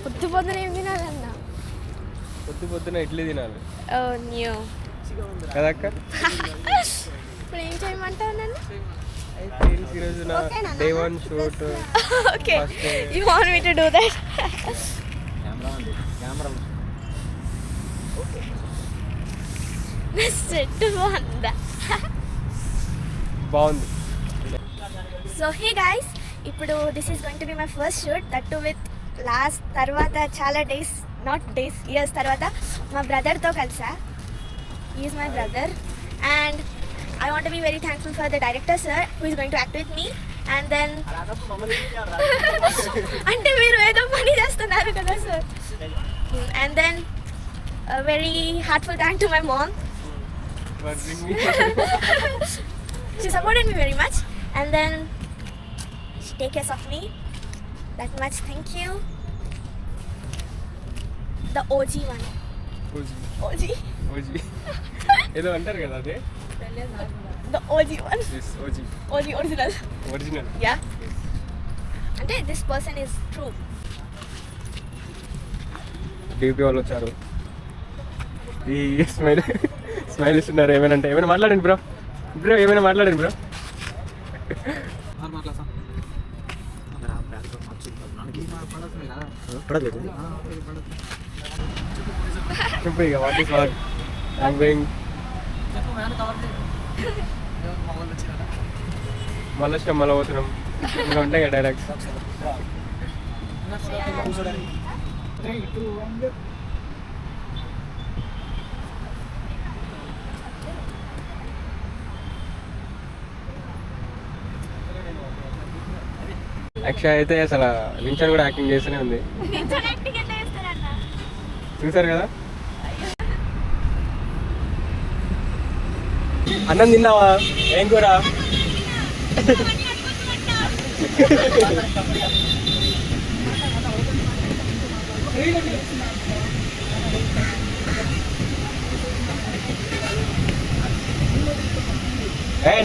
పొద్దు పొద్దున ఏం తినాలన్నా? పొద్దు పొద్దున ఇడ్లీ తినాలి కదక్క. ఇప్పుడు ఏం చేయమంటావు నన్ను? Day 1 shoot. Okay, you want me to do that? Set బాగుంది. సో హే గైస్, ఇప్పుడు this is going to be my first shoot, that to with last తర్వాత చాలా డేస్, నాట్ డేస్, ఇయర్స్ తర్వాత మా బ్రదర్తో కలిసా. He is my brother and I want to be very thankful for the director sir who is going to act with me, and then అంటే మీరు ఏదో పని చేస్తున్నారు కదా sir, and then a very heartful thank to my mom. She supported me very much and then she take care of me that much. Thank you. The OG one. OG ఏదో అంటారు కదా అదే. The OG one. Yes, OG. OG original. Yeah. Yes. అంటే this person is true. DP వాళ్ళు వచ్చారు. ఈ smile ఇస్తున్నారు. ఏమైనా మాట్లాడండి బ్రో. ఏమైనా మాట్లాడండి బ్రో. చెప్పు ఇక what is what I'm going. మళ్ళీ వచ్చాం, మళ్ళీ పోతున్నాం, ఇంకా ఉంటాయి కదా డైలాగ్స్. అక్షయ అయితే అసలు నించని కూడా యాక్టింగ్ చేస్తూనే ఉంది. చూసారు కదా. అన్నం తిన్నావా? ఏం కూర?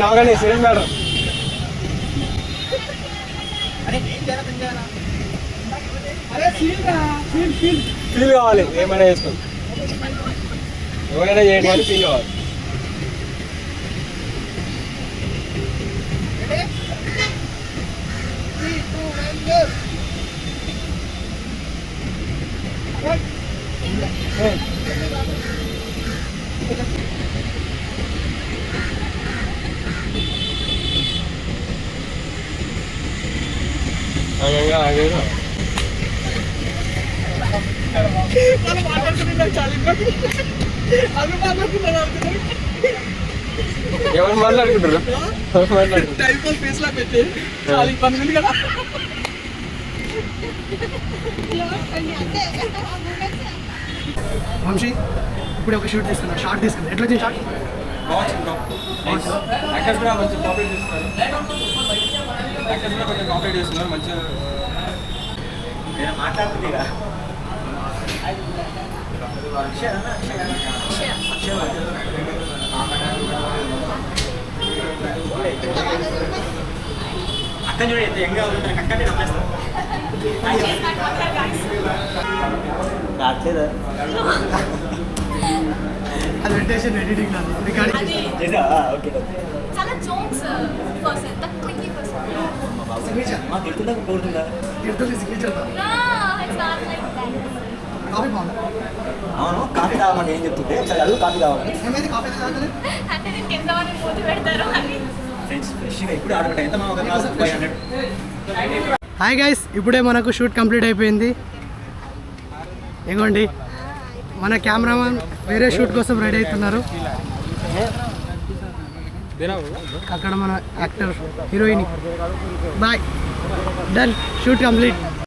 నవ్వగానే సీరియస్ మేడం. ఫీల్ కావాలి, ఏమైనా చేసుకో, ఎవరైనా చేయండి కానీ ఫీల్ కావాలి. ఎవరు మాట్లాడుకుంటారు? వంశీ ఇప్పుడు ఒక షూట్ తీసుకున్నా, షార్ట్ తీసుకున్నా. ఎట్లా చేసి షార్ట్ మంచిగా మాట్లాడుతుంది. అక్కడ చూడండి ఎంత ఎంగా ఉంటుంది. అక్కడే నమ్మేస్తాను. అది పెట్టేసి ఎడిటింగ్ చాలా జోక్స్ పర్సన్ ద క్లింకీ పర్సన్ మా తిడుతుందా కోరుతుందా? తిడుతుంది సిగ్నేచర్. కాఫీ బాగుంది. అవును, కాఫీ తాగమని ఏం చెప్తుంటే ఒకసారి అడుగు. కాఫీ తాగమని ఏమైంది? కాఫీ తాగలేదు అంటే నేను తిందామని పోటీ పెడతారు అని. ఫ్రెండ్స్ ఫ్రెష్గా ఇప్పుడు ఆడబెట్ట ఎంత మా 500. హాయ్ గైస్, ఇప్పుడే మనకు షూట్ కంప్లీట్ అయిపోయింది. ఇగోండి మన కెమెరామెన్ వేరే షూట్ కోసం రెడీ అవుతున్నారు. అక్కడ మన actor, heroine. Bye, done, shoot complete.